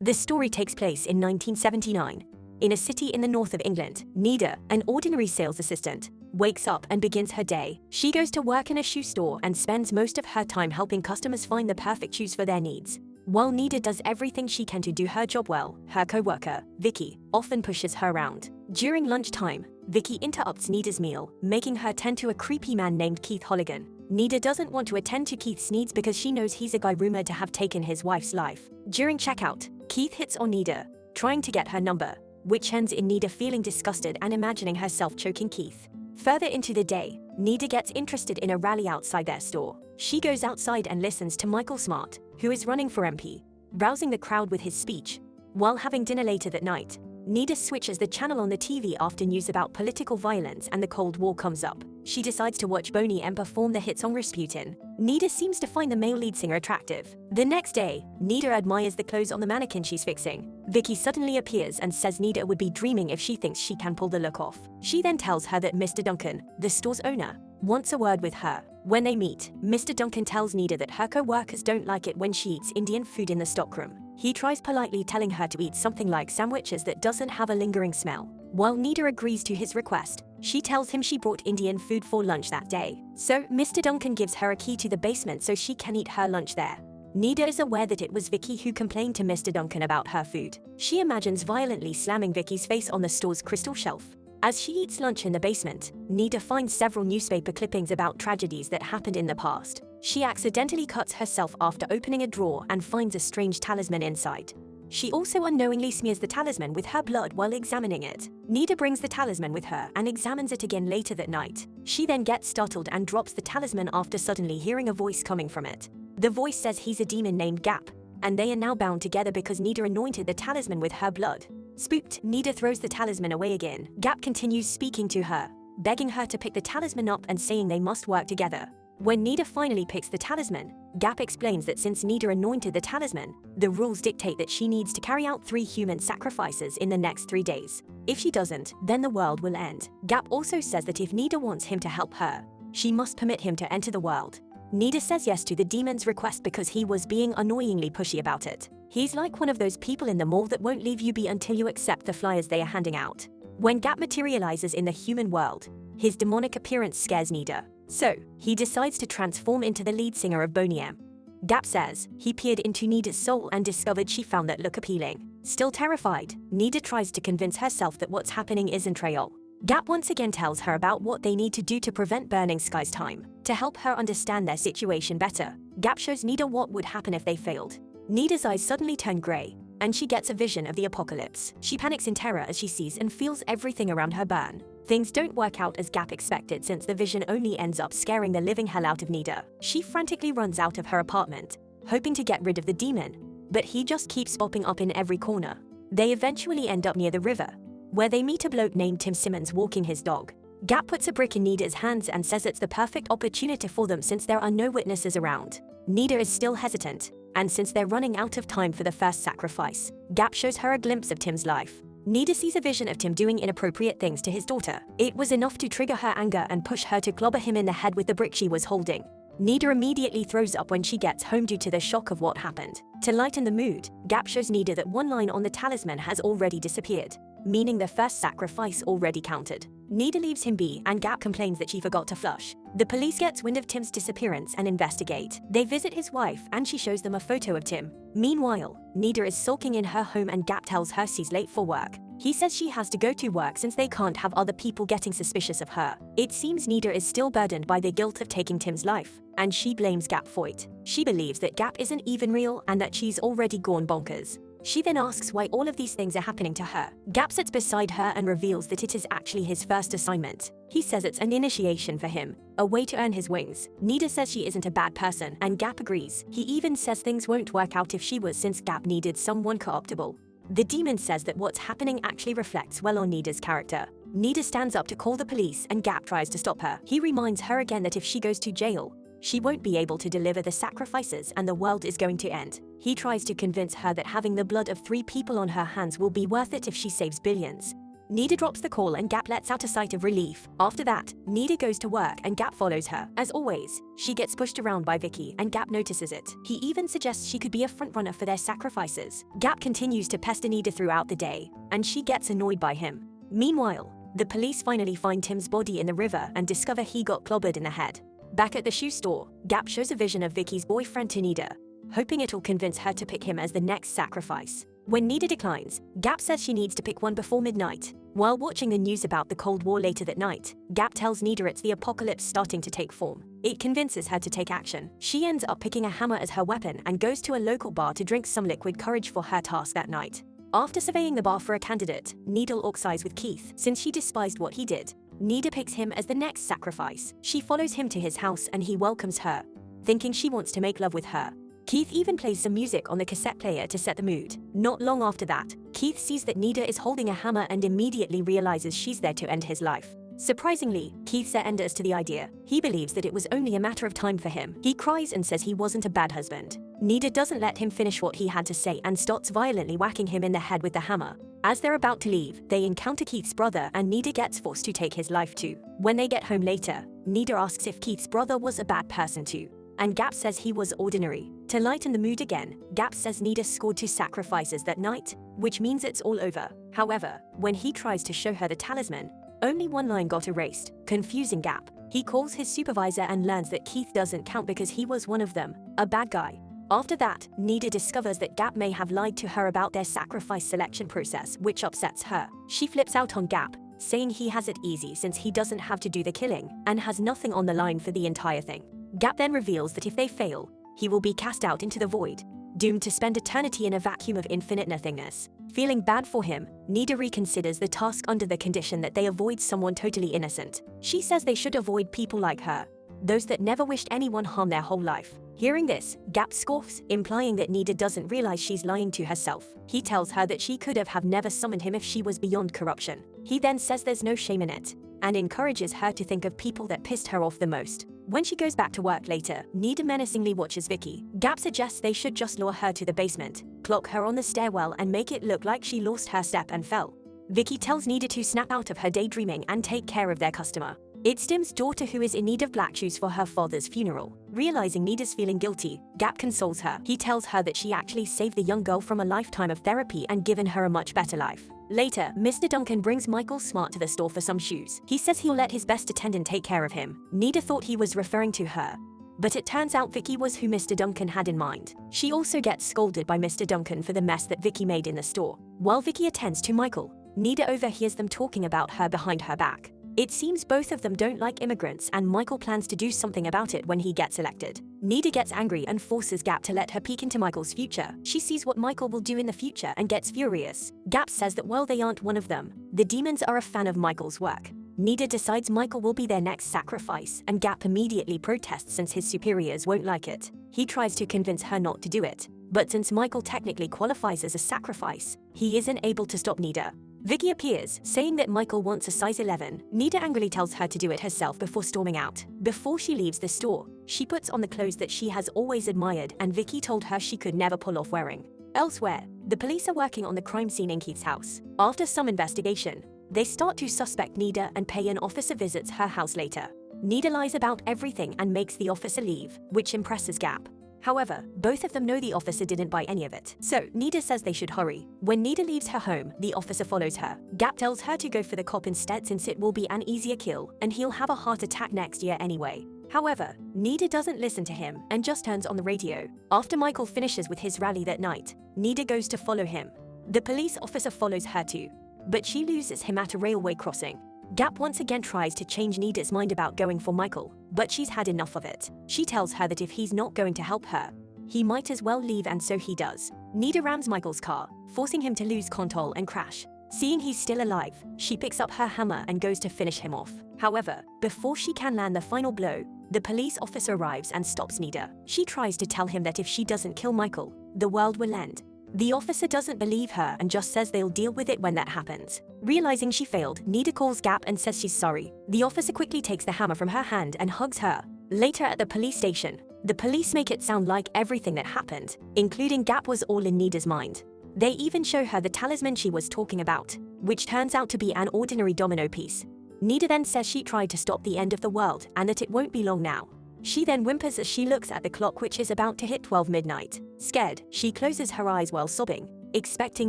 The story takes place in 1979. In a city in the north of England, Nida, an ordinary sales assistant, wakes up and begins her day. She goes to work in a shoe store and spends most of her time helping customers find the perfect shoes for their needs. While Nida does everything she can to do her job well, her co-worker, Vicky, often pushes her around. During lunchtime, Vicky interrupts Nida's meal, making her tend to a creepy man named Keith Holligan. Nida doesn't want to attend to Keith's needs because she knows he's a guy rumored to have taken his wife's life. During checkout, Keith hits on Nida, trying to get her number, which ends in Nida feeling disgusted and imagining herself choking Keith. Further into the day, Nida gets interested in a rally outside their store. She goes outside and listens to Michael Smart, who is running for MP, rousing the crowd with his speech. While having dinner later that night, Nida switches the channel on the TV after news about political violence and the Cold War comes up. She decides to watch Boney M perform the hit song Rasputin. Nida seems to find the male lead singer attractive. The next day, Nida admires the clothes on the mannequin she's fixing. Vicky suddenly appears and says Nida would be dreaming if she thinks she can pull the look off. She then tells her that Mr. Duncan, the store's owner, wants a word with her. When they meet, Mr. Duncan tells Nida that her co-workers don't like it when she eats Indian food in the stockroom. He tries politely telling her to eat something like sandwiches that doesn't have a lingering smell. While Nida agrees to his request, she tells him she brought Indian food for lunch that day. So, Mr. Duncan gives her a key to the basement so she can eat her lunch there. Nida is aware that it was Vicky who complained to Mr. Duncan about her food. She imagines violently slamming Vicky's face on the store's crystal shelf. As she eats lunch in the basement, Nida finds several newspaper clippings about tragedies that happened in the past. She accidentally cuts herself after opening a drawer and finds a strange talisman inside. She also unknowingly smears the talisman with her blood while examining it. Nida brings the talisman with her and examines it again later that night. She then gets startled and drops the talisman after suddenly hearing a voice coming from it. The voice says he's a demon named Gap, and they are now bound together because Nida anointed the talisman with her blood. Spooked, Nida throws the talisman away again. Gap continues speaking to her, begging her to pick the talisman up and saying they must work together. When Nida finally picks the talisman, Gap explains that since Nida anointed the talisman, the rules dictate that she needs to carry out 3 human sacrifices in the next 3 days. If she doesn't, then the world will end. Gap also says that if Nida wants him to help her, she must permit him to enter the world. Nida says yes to the demon's request because he was being annoyingly pushy about it. He's like one of those people in the mall that won't leave you be until you accept the flyers they are handing out. When Gap materializes in the human world, his demonic appearance scares Nida. So, he decides to transform into the lead singer of Boney M. Gap says he peered into Nida's soul and discovered she found that look appealing. Still terrified, Nida tries to convince herself that what's happening isn't real. Gap once again tells her about what they need to do to prevent Burning Sky's time. To help her understand their situation better, Gap shows Nida what would happen if they failed. Nida's eyes suddenly turn grey, and she gets a vision of the apocalypse. She panics in terror as she sees and feels everything around her burn. Things don't work out as Gap expected since the vision only ends up scaring the living hell out of Nida. She frantically runs out of her apartment, hoping to get rid of the demon, but he just keeps popping up in every corner. They eventually end up near the river, where they meet a bloke named Tim Simmons walking his dog. Gap puts a brick in Nida's hands and says it's the perfect opportunity for them since there are no witnesses around. Nida is still hesitant, and since they're running out of time for the first sacrifice, Gap shows her a glimpse of Tim's life. Nida sees a vision of Tim doing inappropriate things to his daughter. It was enough to trigger her anger and push her to clobber him in the head with the brick she was holding. Nida immediately throws up when she gets home due to the shock of what happened. To lighten the mood, Gap shows Nida that one line on the talisman has already disappeared, meaning the first sacrifice already counted. Nida leaves him be and Gap complains that she forgot to flush. The police gets wind of Tim's disappearance and investigate. They visit his wife and she shows them a photo of Tim. Meanwhile, Nida is sulking in her home and Gap tells her she's late for work. He says she has to go to work since they can't have other people getting suspicious of her. It seems Nida is still burdened by the guilt of taking Tim's life, and she blames Gap for it. She believes that Gap isn't even real and that she's already gone bonkers. She then asks why all of these things are happening to her. Gap sits beside her and reveals that it is actually his first assignment. He says it's an initiation for him, a way to earn his wings. Nida says she isn't a bad person, and Gap agrees. He even says things won't work out if she was since Gap needed someone co-optable. The demon says that what's happening actually reflects well on Nida's character. Nida stands up to call the police and Gap tries to stop her. He reminds her again that if she goes to jail, she won't be able to deliver the sacrifices and the world is going to end. He tries to convince her that having the blood of 3 people on her hands will be worth it if she saves billions. Nida drops the call and Gap lets out a sigh of relief. After that, Nida goes to work and Gap follows her. As always, she gets pushed around by Vicky and Gap notices it. He even suggests she could be a frontrunner for their sacrifices. Gap continues to pester Nida throughout the day, and she gets annoyed by him. Meanwhile, the police finally find Tim's body in the river and discover he got clobbered in the head. Back at the shoe store, Gap shows a vision of Vicky's boyfriend to Nida, hoping it'll convince her to pick him as the next sacrifice. When Nida declines, Gap says she needs to pick one before midnight. While watching the news about the Cold War later that night, Gap tells Nida it's the apocalypse starting to take form. It convinces her to take action. She ends up picking a hammer as her weapon and goes to a local bar to drink some liquid courage for her task that night. After surveying the bar for a candidate, Nida locks eyes with Keith since she despised what he did. Nida picks him as the next sacrifice. She follows him to his house and he welcomes her, thinking she wants to make love with her. Keith even plays some music on the cassette player to set the mood. Not long after that, Keith sees that Nida is holding a hammer and immediately realizes she's there to end his life. Surprisingly, Keith surrenders to the idea. He believes that it was only a matter of time for him. He cries and says he wasn't a bad husband. Nida doesn't let him finish what he had to say and starts violently whacking him in the head with the hammer. As they're about to leave, they encounter Keith's brother and Nida gets forced to take his life too. When they get home later, Nida asks if Keith's brother was a bad person too, and Gap says he was ordinary. To lighten the mood again, Gap says Nida scored 2 sacrifices that night, which means it's all over. However, when he tries to show her the talisman, only one line got erased, confusing Gap. He calls his supervisor and learns that Keith doesn't count because he was one of them, a bad guy. After that, Nida discovers that Gap may have lied to her about their sacrifice selection process, which upsets her. She flips out on Gap, saying he has it easy since he doesn't have to do the killing and has nothing on the line for the entire thing. Gap then reveals that if they fail, he will be cast out into the void, doomed to spend eternity in a vacuum of infinite nothingness. Feeling bad for him, Nida reconsiders the task under the condition that they avoid someone totally innocent. She says they should avoid people like her, those that never wished anyone harm their whole life. Hearing this, Gap scoffs, implying that Nida doesn't realize she's lying to herself. He tells her that she could have never summoned him if she was beyond corruption. He then says there's no shame in it, and encourages her to think of people that pissed her off the most. When she goes back to work later, Nida menacingly watches Vicky. Gap suggests they should just lure her to the basement, clock her on the stairwell and make it look like she lost her step and fell. Vicky tells Nida to snap out of her daydreaming and take care of their customer. It's Tim's daughter who is in need of black shoes for her father's funeral. Realizing Nida's feeling guilty, Gap consoles her. He tells her that she actually saved the young girl from a lifetime of therapy and given her a much better life. Later, Mr. Duncan brings Michael Smart to the store for some shoes. He says he'll let his best attendant take care of him. Nida thought he was referring to her, but it turns out Vicky was who Mr. Duncan had in mind. She also gets scolded by Mr. Duncan for the mess that Vicky made in the store. While Vicky attends to Michael, Nida overhears them talking about her behind her back. It seems both of them don't like immigrants and Michael plans to do something about it when he gets elected. Nida gets angry and forces Gap to let her peek into Michael's future. She sees what Michael will do in the future and gets furious. Gap says that while they aren't one of them, the demons are a fan of Michael's work. Nida decides Michael will be their next sacrifice and Gap immediately protests since his superiors won't like it. He tries to convince her not to do it, but since Michael technically qualifies as a sacrifice, he isn't able to stop Nida. Vicky appears, saying that Michael wants a size 11. Nida angrily tells her to do it herself before storming out. Before she leaves the store, she puts on the clothes that she has always admired and Vicky told her she could never pull off wearing. Elsewhere, the police are working on the crime scene in Keith's house. After some investigation, they start to suspect Nida and pay an officer visits her house later. Nida lies about everything and makes the officer leave, which impresses Gap. However, both of them know the officer didn't buy any of it, so Nida says they should hurry. When Nida leaves her home, the officer follows her. Gap tells her to go for the cop instead since it will be an easier kill and he'll have a heart attack next year anyway. However, Nida doesn't listen to him and just turns on the radio. After Michael finishes with his rally that night, Nida goes to follow him. The police officer follows her too, but she loses him at a railway crossing. Gap once again tries to change Nida's mind about going for Michael, but she's had enough of it. She tells her that if he's not going to help her, he might as well leave, and so he does. Nida rams Michael's car, forcing him to lose control and crash. Seeing he's still alive, she picks up her hammer and goes to finish him off. However, before she can land the final blow, the police officer arrives and stops Nida. She tries to tell him that if she doesn't kill Michael, the world will end. The officer doesn't believe her and just says they'll deal with it when that happens. Realizing she failed, Nida calls Gap and says she's sorry. The officer quickly takes the hammer from her hand and hugs her. Later at the police station, the police make it sound like everything that happened, including Gap, was all in Nida's mind. They even show her the talisman she was talking about, which turns out to be an ordinary domino piece. Nida then says she tried to stop the end of the world and that it won't be long now. She then whimpers as she looks at the clock, which is about to hit 12 midnight. Scared, she closes her eyes while sobbing, expecting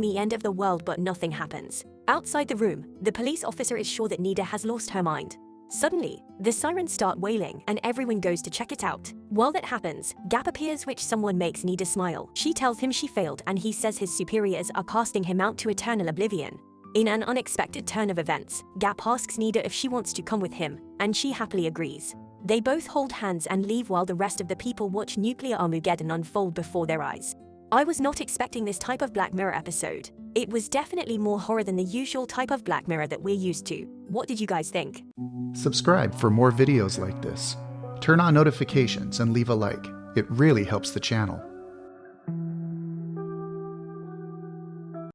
the end of the world, but nothing happens. Outside the room, the police officer is sure that Nida has lost her mind. Suddenly, the sirens start wailing and everyone goes to check it out. While that happens, Gap appears, which someone makes Nida smile. She tells him she failed and he says his superiors are casting him out to eternal oblivion. In an unexpected turn of events, Gap asks Nida if she wants to come with him, and she happily agrees. They both hold hands and leave while the rest of the people watch nuclear Armageddon unfold before their eyes. I was not expecting this type of Black Mirror episode. It was definitely more horror than the usual type of Black Mirror that we're used to. What did you guys think? Subscribe for more videos like this. Turn on notifications and leave a like. It really helps the channel.